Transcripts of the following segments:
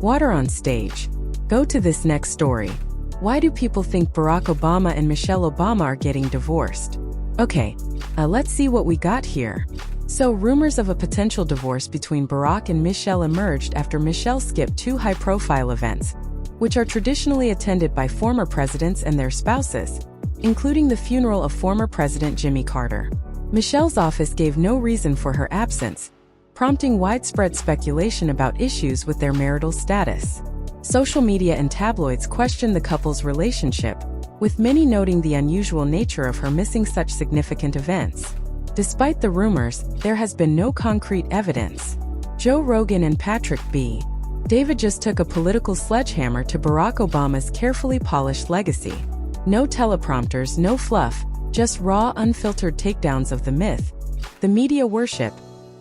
Water on stage. Go to this next story. Why do people think Barack Obama and Michelle Obama are getting divorced? Okay, let's see what we got here. So, rumors of a potential divorce between Barack and Michelle emerged after Michelle skipped two high-profile events, which are traditionally attended by former presidents and their spouses, including the funeral of former President Jimmy Carter. Michelle's office gave no reason for her absence, prompting widespread speculation about issues with their marital status. Social media and tabloids questioned the couple's relationship, with many noting the unusual nature of her missing such significant events. Despite the rumors, there has been no concrete evidence. Joe Rogan and Patrick B. David just took a political sledgehammer to Barack Obama's carefully polished legacy. No teleprompters, no fluff, just raw, unfiltered takedowns of the myth, the media worship,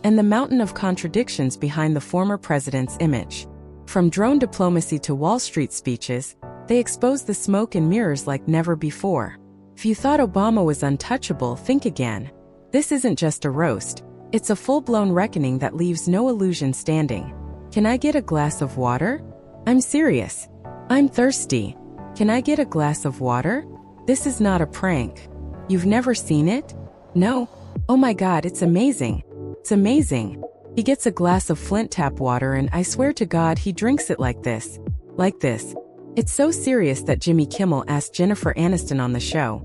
and the mountain of contradictions behind the former president's image. From drone diplomacy to Wall Street speeches, they exposed the smoke and mirrors like never before. If you thought Obama was untouchable, think again. This isn't just a roast. It's a full-blown reckoning that leaves no illusion standing. Can I get a glass of water? I'm serious. I'm thirsty. Can I get a glass of water? This is not a prank. You've never seen it? No? Oh my God, it's amazing. It's amazing. He gets a glass of Flint tap water and I swear to God he drinks it like this. Like this. It's so serious that Jimmy Kimmel asked Jennifer Aniston on the show,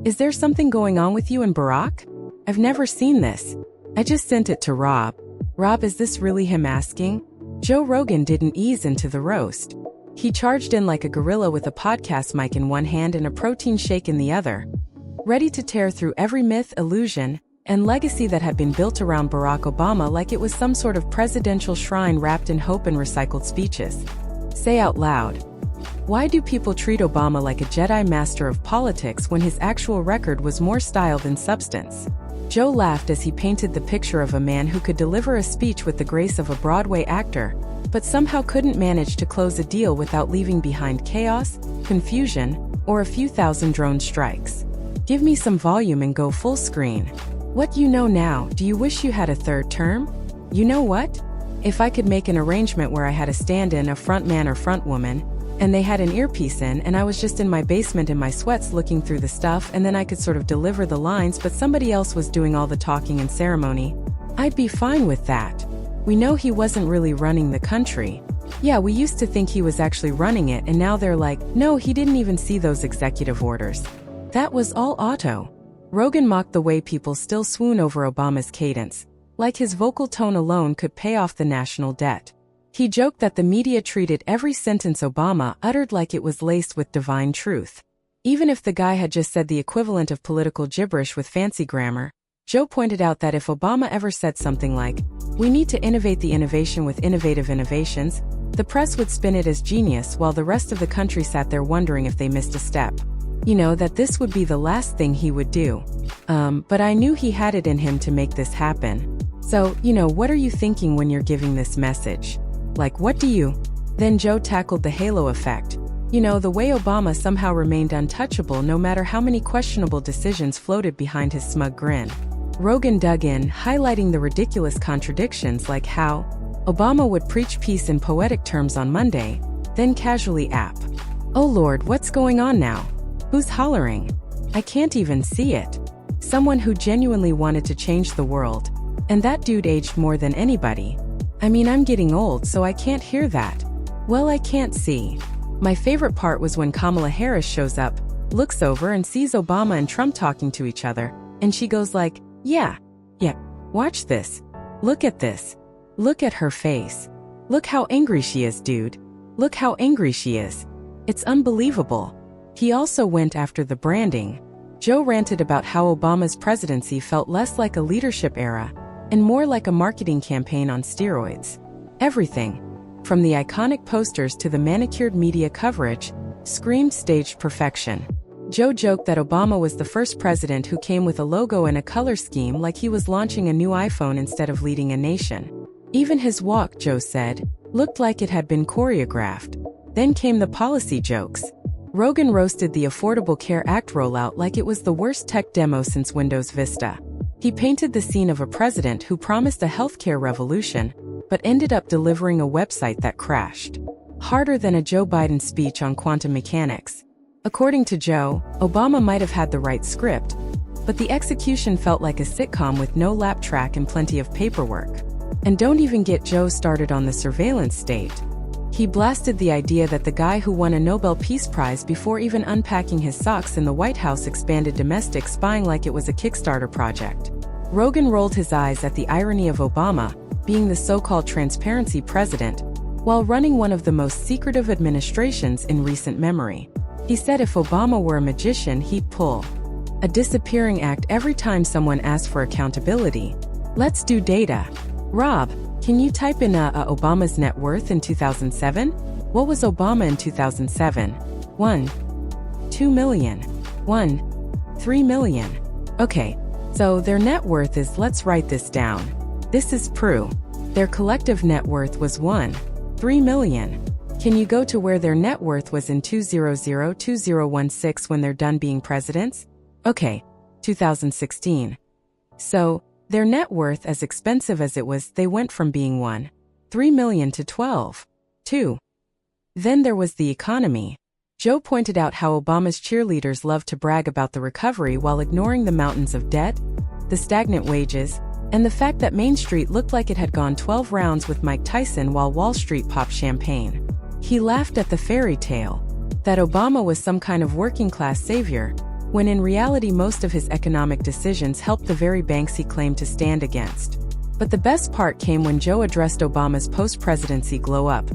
"Is there something going on with you and Barack? I've never seen this. I just sent it to Rob. Rob, is this really him asking?" Joe Rogan didn't ease into the roast. He charged in like a gorilla with a podcast mic in one hand and a protein shake in the other, ready to tear through every myth, illusion, and legacy that had been built around Barack Obama like it was some sort of presidential shrine wrapped in hope and recycled speeches. Say out loud. Why do people treat Obama like a Jedi master of politics when his actual record was more style than substance? Joe laughed as he painted the picture of a man who could deliver a speech with the grace of a Broadway actor, but somehow couldn't manage to close a deal without leaving behind chaos, confusion, or a few thousand drone strikes. Give me some volume and go full screen. What you know now, do you wish you had a third term? You know what? If I could make an arrangement where I had a stand-in, a front man or front woman, and they had an earpiece in and I was just in my basement in my sweats looking through the stuff and then I could sort of deliver the lines but somebody else was doing all the talking and ceremony, I'd be fine with that. We know he wasn't really running the country. Yeah, we used to think he was actually running it and now they're like, no, he didn't even see those executive orders. That was all auto. Rogan mocked the way people still swoon over Obama's cadence, like his vocal tone alone could pay off the national debt. He joked that the media treated every sentence Obama uttered like it was laced with divine truth. Even if the guy had just said the equivalent of political gibberish with fancy grammar, Joe pointed out that if Obama ever said something like, "We need to innovate the innovation with innovative innovations," the press would spin it as genius while the rest of the country sat there wondering if they missed a step. You know, that this would be the last thing he would do. But I knew he had it in him to make this happen. So, what are you thinking when you're giving this message? Like, what do you? Then Joe tackled the halo effect. The way Obama somehow remained untouchable no matter how many questionable decisions floated behind his smug grin. Rogan dug in, highlighting the ridiculous contradictions like how Obama would preach peace in poetic terms on Monday, then casually app, "Oh Lord, what's going on now? Who's hollering? I can't even see it." Someone who genuinely wanted to change the world. And that dude aged more than anybody. I mean, I'm getting old, so I can't hear that. Well, I can't see. My favorite part was when Kamala Harris shows up, looks over and sees Obama and Trump talking to each other, and she goes like, yeah, watch this. Look at this. Look at her face. Look how angry she is, dude. Look how angry she is. It's unbelievable. He also went after the branding. Joe ranted about how Obama's presidency felt less like a leadership era and more like a marketing campaign on steroids. Everything, from the iconic posters to the manicured media coverage, screamed staged perfection. Joe joked that Obama was the first president who came with a logo and a color scheme like he was launching a new iPhone instead of leading a nation. Even his walk, Joe said, looked like it had been choreographed. Then came the policy jokes. Rogan roasted the Affordable Care Act rollout like it was the worst tech demo since Windows Vista. He painted the scene of a president who promised a healthcare revolution, but ended up delivering a website that crashed. harder than a Joe Biden speech on quantum mechanics. According to Joe, Obama might have had the right script, but the execution felt like a sitcom with no laugh track and plenty of paperwork. And don't even get Joe started on the surveillance state. He blasted the idea that the guy who won a Nobel Peace Prize before even unpacking his socks in the White House expanded domestic spying like it was a Kickstarter project. Rogan rolled his eyes at the irony of Obama being the so-called transparency president while running one of the most secretive administrations in recent memory. He said if Obama were a magician, he'd pull a disappearing act every time someone asked for accountability. Let's do data. Rob, can you type in Obama's net worth in 2007? What was Obama in 2007? 1. 2 million. 1. 3 million. Okay, so their net worth is, let's write this down. This is Prue. Their collective net worth was 1. 3 million. Can you go to where their net worth was in 2016 when they're done being presidents? Okay, 2016. So, their net worth, as expensive as it was, they went from being 1. 3 million to 12. 2. Then there was the economy. Joe pointed out how Obama's cheerleaders loved to brag about the recovery while ignoring the mountains of debt, the stagnant wages, and the fact that Main Street looked like it had gone 12 rounds with Mike Tyson while Wall Street popped champagne. He laughed at the fairy tale that Obama was some kind of working-class savior, when in reality most of his economic decisions helped the very banks he claimed to stand against. But the best part came when Joe addressed Obama's post-presidency glow-up.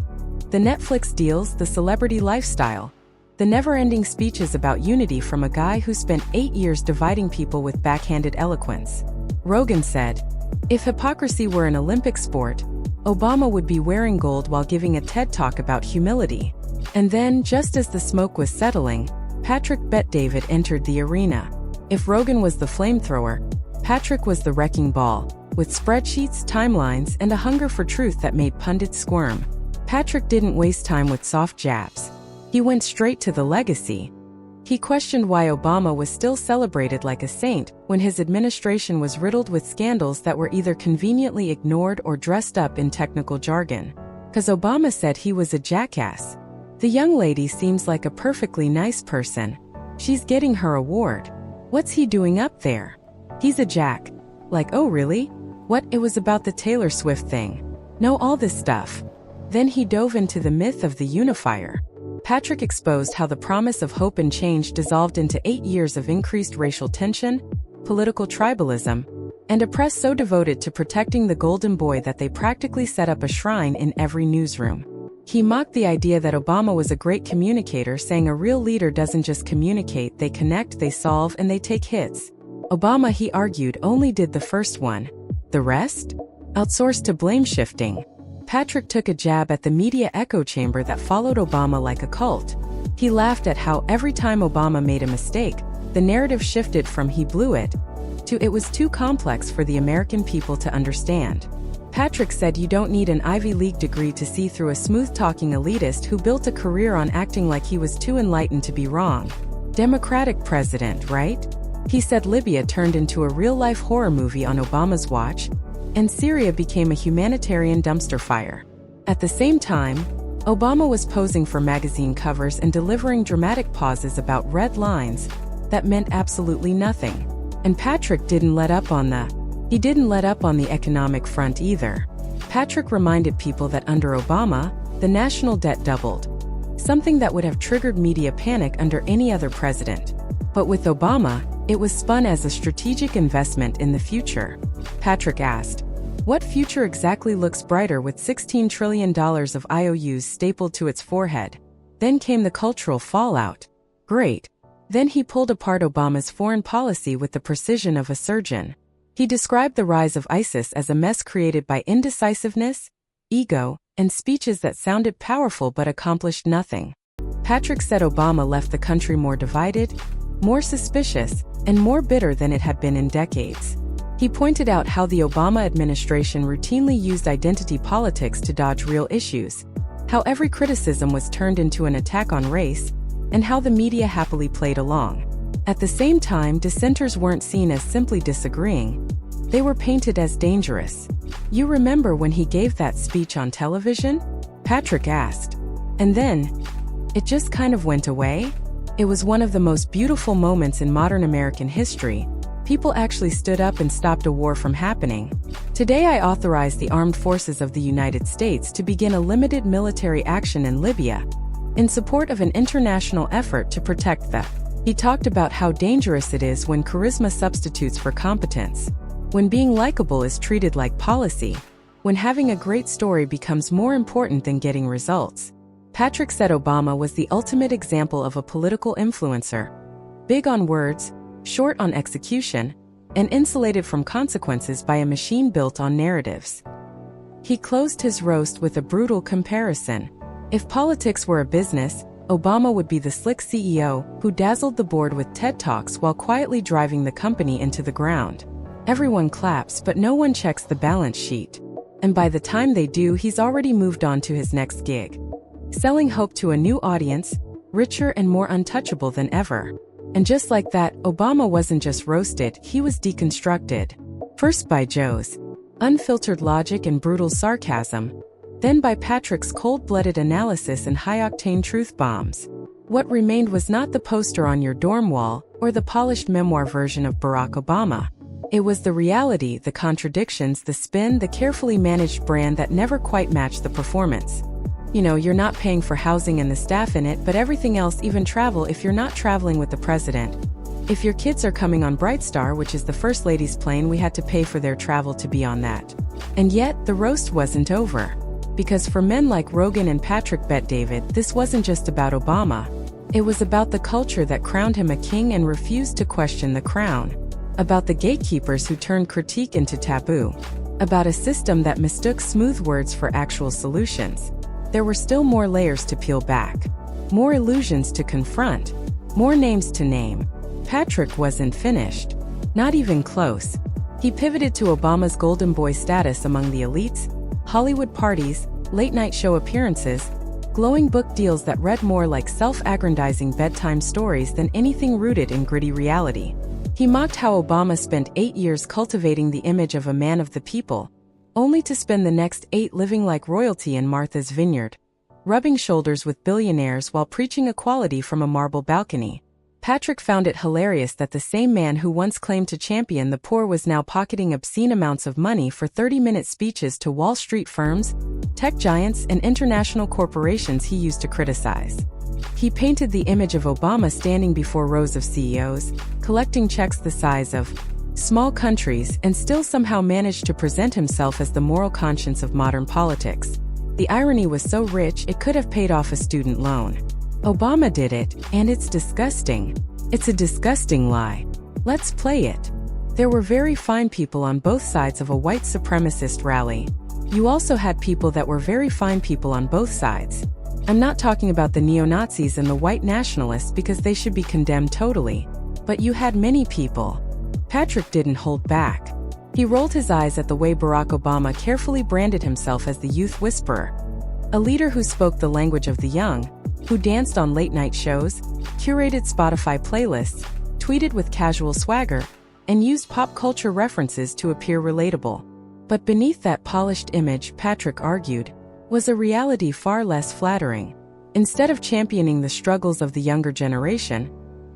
The Netflix deals, the celebrity lifestyle, the never-ending speeches about unity from a guy who spent 8 years dividing people with backhanded eloquence. Rogan said, if hypocrisy were an Olympic sport, Obama would be wearing gold while giving a TED Talk about humility. And then, just as the smoke was settling, Patrick Bet-David entered the arena. If Rogan was the flamethrower, Patrick was the wrecking ball, with spreadsheets, timelines, and a hunger for truth that made pundits squirm. Patrick didn't waste time with soft jabs. He went straight to the legacy. He questioned why Obama was still celebrated like a saint when his administration was riddled with scandals that were either conveniently ignored or dressed up in technical jargon. 'Cause Obama said he was a jackass. The young lady seems like a perfectly nice person. She's getting her award. What's he doing up there? He's a jack. Like, oh really? What, it was about the Taylor Swift thing. Know all this stuff. Then he dove into the myth of the unifier. Patrick exposed how the promise of hope and change dissolved into 8 years of increased racial tension, political tribalism, and a press so devoted to protecting the golden boy that they practically set up a shrine in every newsroom. He mocked the idea that Obama was a great communicator, saying a real leader doesn't just communicate, they connect, they solve, and they take hits. Obama, he argued, only did the first one. The rest? Outsourced to blame shifting. Patrick took a jab at the media echo chamber that followed Obama like a cult. He laughed at how every time Obama made a mistake, the narrative shifted from he blew it to it was too complex for the American people to understand. Patrick said you don't need an Ivy League degree to see through a smooth-talking elitist who built a career on acting like he was too enlightened to be wrong. Democratic president, right? He said Libya turned into a real-life horror movie on Obama's watch, and Syria became a humanitarian dumpster fire. At the same time, Obama was posing for magazine covers and delivering dramatic pauses about red lines that meant absolutely nothing. And Patrick didn't let up on the economic front either. Patrick reminded people that under Obama, the national debt doubled, something that would have triggered media panic under any other president. But with Obama, it was spun as a strategic investment in the future. Patrick asked, what future exactly looks brighter with $16 trillion of IOUs stapled to its forehead? Then came the cultural fallout. Great. Then he pulled apart Obama's foreign policy with the precision of a surgeon. He described the rise of ISIS as a mess created by indecisiveness, ego, and speeches that sounded powerful but accomplished nothing. Patrick said Obama left the country more divided, more suspicious, and more bitter than it had been in decades. He pointed out how the Obama administration routinely used identity politics to dodge real issues, how every criticism was turned into an attack on race, and how the media happily played along. At the same time, dissenters weren't seen as simply disagreeing. They were painted as dangerous. You remember when he gave that speech on television? Patrick asked. And then, it just kind of went away? It was one of the most beautiful moments in modern American history. People actually stood up and stopped a war from happening. Today I authorize the armed forces of the United States to begin a limited military action in Libya, in support of an international effort to protect them. He talked about how dangerous it is when charisma substitutes for competence, when being likable is treated like policy, when having a great story becomes more important than getting results. Patrick said Obama was the ultimate example of a political influencer, big on words, short on execution, and insulated from consequences by a machine built on narratives. He closed his roast with a brutal comparison. If politics were a business, Obama would be the slick CEO who dazzled the board with TED Talks while quietly driving the company into the ground. Everyone claps, but no one checks the balance sheet. And by the time they do, he's already moved on to his next gig, selling hope to a new audience, richer and more untouchable than ever. And just like that, Obama wasn't just roasted, he was deconstructed. First by Joe's unfiltered logic and brutal sarcasm, then by Patrick's cold-blooded analysis and high-octane truth bombs. What remained was not the poster on your dorm wall or the polished memoir version of Barack Obama. It was the reality, the contradictions, the spin, the carefully managed brand that never quite matched the performance. You know, you're not paying for housing and the staff in it, but everything else, even travel, if you're not traveling with the president. If your kids are coming on Brightstar, which is the First Lady's plane, we had to pay for their travel to be on that. And yet, the roast wasn't over. Because for men like Rogan and Patrick Bet-David, this wasn't just about Obama. It was about the culture that crowned him a king and refused to question the crown. About the gatekeepers who turned critique into taboo. About a system that mistook smooth words for actual solutions. There were still more layers to peel back. More illusions to confront. More names to name. Patrick wasn't finished. Not even close. He pivoted to Obama's golden boy status among the elites, Hollywood parties, late-night show appearances, glowing book deals that read more like self-aggrandizing bedtime stories than anything rooted in gritty reality. He mocked how Obama spent 8 years cultivating the image of a man of the people, only to spend the next 8 living like royalty in Martha's Vineyard, rubbing shoulders with billionaires while preaching equality from a marble balcony. Patrick found it hilarious that the same man who once claimed to champion the poor was now pocketing obscene amounts of money for 30-minute speeches to Wall Street firms, tech giants, and international corporations he used to criticize. He painted the image of Obama standing before rows of CEOs, collecting checks the size of small countries, and still somehow managed to present himself as the moral conscience of modern politics. The irony was so rich it could have paid off a student loan. Obama did it, and it's disgusting. It's a disgusting lie. Let's play it. There were very fine people on both sides of a white supremacist rally. You also had people that were very fine people on both sides. I'm not talking about the neo-Nazis and the white nationalists because they should be condemned totally. But you had many people. Patrick didn't hold back. He rolled his eyes at the way Barack Obama carefully branded himself as the youth whisperer. A leader who spoke the language of the young, who danced on late-night shows, curated Spotify playlists, tweeted with casual swagger, and used pop culture references to appear relatable. But beneath that polished image, Patrick argued, was a reality far less flattering. Instead of championing the struggles of the younger generation,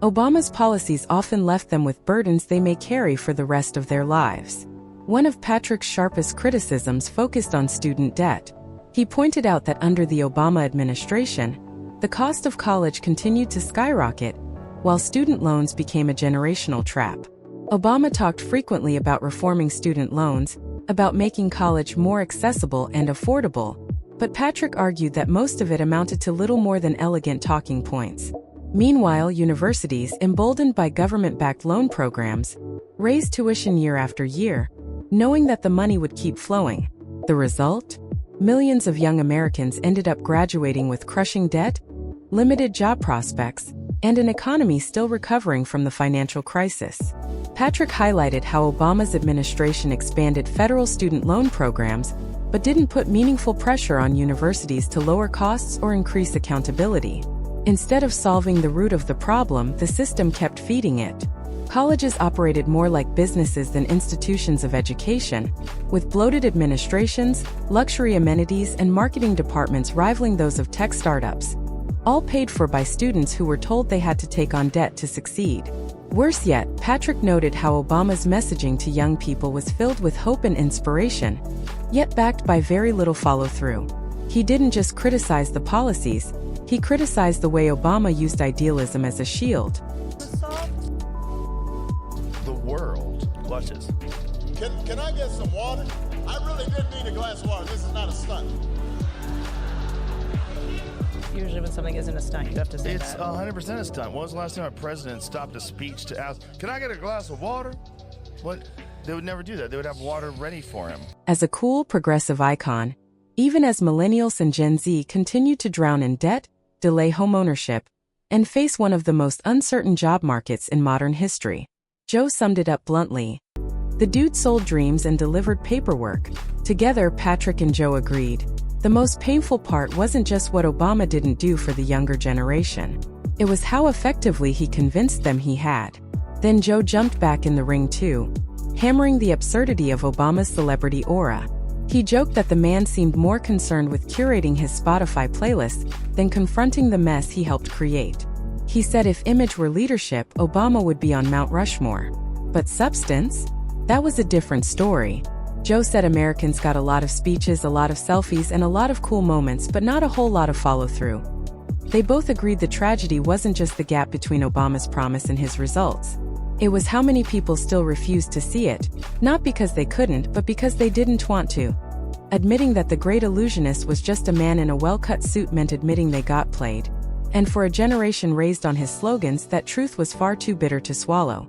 Obama's policies often left them with burdens they may carry for the rest of their lives. One of Patrick's sharpest criticisms focused on student debt. He pointed out that under the Obama administration, the cost of college continued to skyrocket, while student loans became a generational trap. Obama talked frequently about reforming student loans, about making college more accessible and affordable, but Patrick argued that most of it amounted to little more than elegant talking points. Meanwhile, universities, emboldened by government-backed loan programs, raised tuition year after year, knowing that the money would keep flowing. The result? Millions of young Americans ended up graduating with crushing debt, limited job prospects, and an economy still recovering from the financial crisis. Patrick highlighted how Obama's administration expanded federal student loan programs, but didn't put meaningful pressure on universities to lower costs or increase accountability. Instead of solving the root of the problem, the system kept feeding it. Colleges operated more like businesses than institutions of education, with bloated administrations, luxury amenities, and marketing departments rivaling those of tech startups, all paid for by students who were told they had to take on debt to succeed. Worse yet, Patrick noted how Obama's messaging to young people was filled with hope and inspiration, yet backed by very little follow-through. He didn't just criticize the policies, he criticized the way Obama used idealism as a shield. The world. Watch this. Can I get some water? I really did need a glass of water. This is not a stunt. Usually when something isn't a stunt, you have to say It's that. 100% a stunt. When was the last time a president stopped a speech to ask, can I get a glass of water? What? They would never do that. They would have water ready for him. As a cool, progressive icon, even as millennials and Gen Z continue to drown in debt, delay homeownership, and face one of the most uncertain job markets in modern history, Joe summed it up bluntly. The dude sold dreams and delivered paperwork. Together, Patrick and Joe agreed. The most painful part wasn't just what Obama didn't do for the younger generation. It was how effectively he convinced them he had. Then Joe jumped back in the ring too, hammering the absurdity of Obama's celebrity aura. He joked that the man seemed more concerned with curating his Spotify playlist than confronting the mess he helped create. He said if image were leadership, Obama would be on Mount Rushmore. But substance? That was a different story. Joe said Americans got a lot of speeches, a lot of selfies, and a lot of cool moments, but not a whole lot of follow-through. They both agreed the tragedy wasn't just the gap between Obama's promise and his results. It was how many people still refused to see it, not because they couldn't, but because they didn't want to. Admitting that the great illusionist was just a man in a well-cut suit meant admitting they got played. And for a generation raised on his slogans, that truth was far too bitter to swallow.